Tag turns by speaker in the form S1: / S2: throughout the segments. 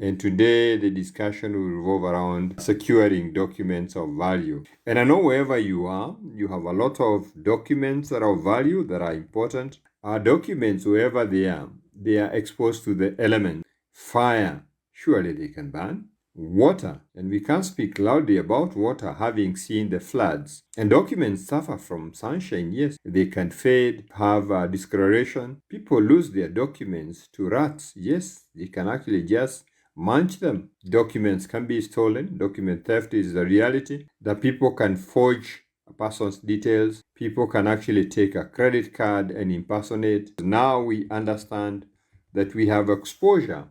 S1: And today the discussion will revolve around securing documents of value. And I know wherever you are, you have a lot of documents that are of value, that are important. Our documents, wherever they are exposed to the elements. Fire, surely they can burn. Water, and we can't speak loudly about water, having seen the floods. And documents suffer from sunshine, yes, they can fade, have discoloration. People lose their documents to rats, yes, they can actually just munch them. Documents can be stolen. Document theft is the reality that people can forge a person's details. People can actually take a credit card and impersonate. Now we understand that we have exposure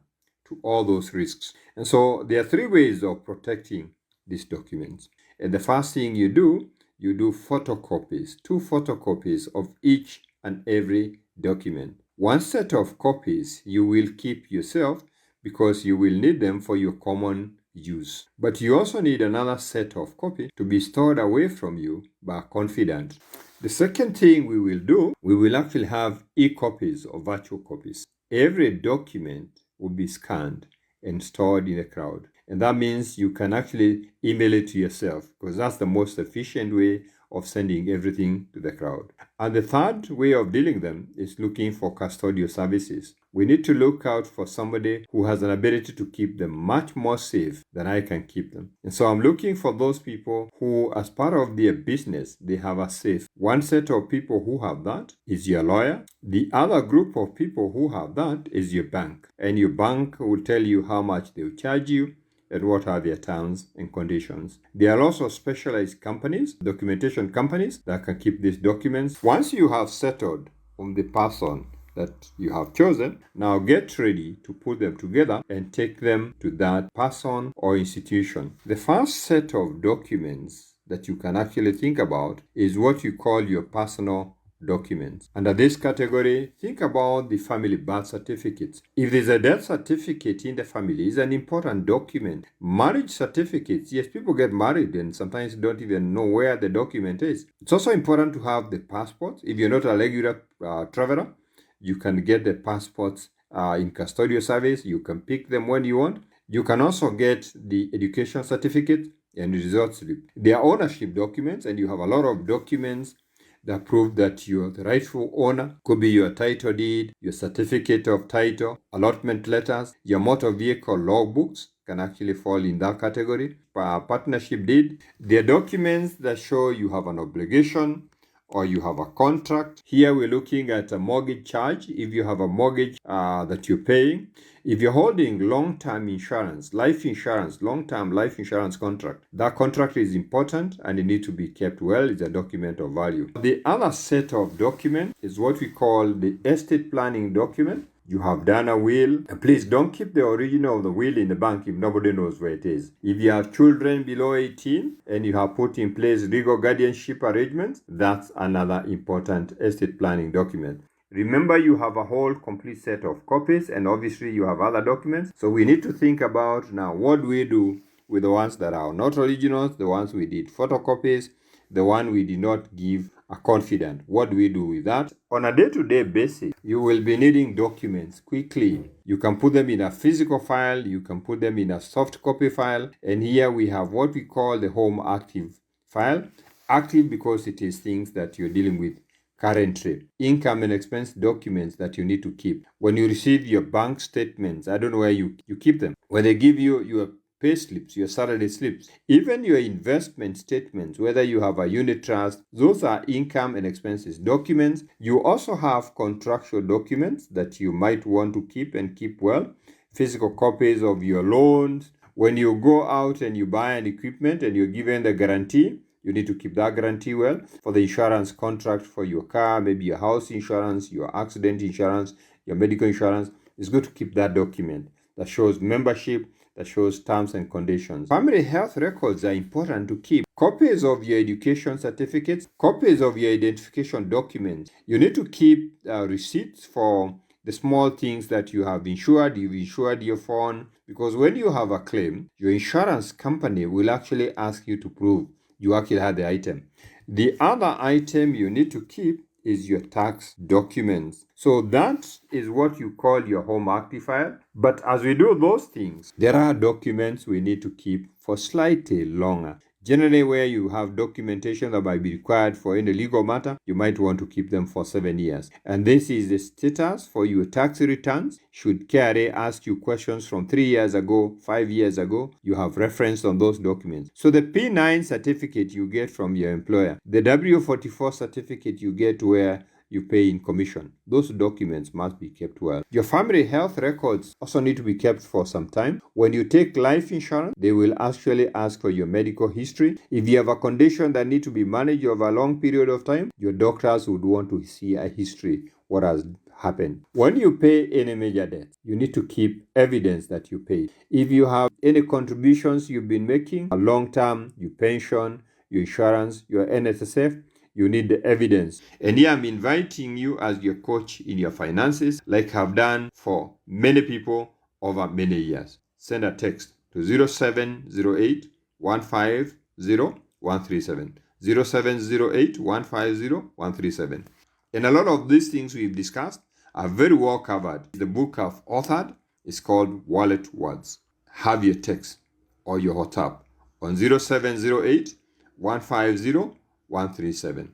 S1: to all those risks. And so there are three ways of protecting these documents. And the first thing you do photocopies, 2 photocopies of each and every document. One set of copies you will keep yourself because you will need them for your common use. But you also need another set of copies to be stored away from you by a confidant. The second thing we will do, we will actually have e-copies or virtual copies. Every document will be scanned and stored in the cloud. And that means you can actually email it to yourself because that's the most efficient way of sending everything to the cloud. And the third way of dealing with them is looking for custodial services. We need to look out for somebody who has an ability to keep them much more safe than I can keep them. And so I'm looking for those people who, as part of their business, they have a safe. One set of people who have that is your lawyer. The other group of people who have that is your bank. And your bank will tell you how much they will charge you and what are their terms and conditions. There are also specialized companies, documentation companies, that can keep these documents. Once you have settled on the person that you have chosen, now get ready to put them together and take them to that person or institution. The first set of documents that you can actually think about is what you call your personal documents. Under this category, think about the family birth certificates. If there's a death certificate in the family, it's an important document. Marriage certificates, yes, people get married and sometimes don't even know where the document is. It's also important to have the passport. If you're not a regular traveler, you can get the passports in custodial service. You can pick them when you want. You can also get the education certificate and result slip. They are ownership documents, and you have a lot of documents that prove that you're the rightful owner. Could be your title deed, your certificate of title, allotment letters, your motor vehicle logbooks can actually fall in that category. Partnership deed, they're documents that show you have an obligation or you have a contract. Here we're looking at a mortgage charge. If you have a mortgage that you're paying, if you're holding long-term insurance, life insurance, long-term life insurance contract, that contract is important and it needs to be kept well. It's a document of value. The other set of documents is what we call the estate planning document. You have done a will. And please don't keep the original of the will in the bank if nobody knows where it is. If you have children below 18 and you have put in place legal guardianship arrangements, that's another important estate planning document. Remember, you have a whole complete set of copies, and obviously you have other documents. So we need to think about now, what do we do with the ones that are not originals, the ones we did photocopies, the one we did not give a confidant. What do we do with that? On a day-to-day basis, you will be needing documents quickly. You can put them in a physical file, you can put them in a soft copy file, and here we have what we call the home active file. Active because it is things that you're dealing with currently. Income and expense documents that you need to keep. When you receive your bank statements, I don't know where you keep them. When they give you your pay slips, your salary slips, even your investment statements, whether you have a unit trust, those are income and expenses documents. You also have contractual documents that you might want to keep and keep well. Physical copies of your loans. When you go out and you buy an equipment and you're given the guarantee, you need to keep that guarantee well. For the insurance contract for your car, maybe your house insurance, your accident insurance, your medical insurance, it's good to keep that document that shows membership, that shows terms and conditions. Family health records are important to keep. Copies of your education certificates, copies of your identification documents. You need to keep receipts for the small things that you have insured. You've insured your phone, because when you have a claim, your insurance company will actually ask you to prove you actually had the item. The other item you need to keep is your tax documents. So that is what you call your home active file. But as we do those things, there are documents we need to keep for slightly longer. Generally, where you have documentation that might be required for any legal matter, you might want to keep them for 7 years. And this is the status for your tax returns. Should KRA ask you questions from 3 years ago, 5 years ago, you have reference on those documents. So the P9 certificate you get from your employer, the W44 certificate you get where you pay in commission. Those documents must be kept well. Your family health records also need to be kept for some time. When you take life insurance, they will actually ask for your medical history. If you have a condition that needs to be managed over a long period of time, your doctors would want to see a history, what has happened. When you pay any major debt, you need to keep evidence that you paid. If you have any contributions you've been making, a long term, your pension, your insurance, your NSSF, you need the evidence. And here I'm inviting you as your coach in your finances, like I've done for many people over many years. Send a text to 0708 150 137. 0708 150 137. And a lot of these things we've discussed are very well covered. The book I've authored is called Wallet Words. Have your text or your WhatsApp on 0708 150 137.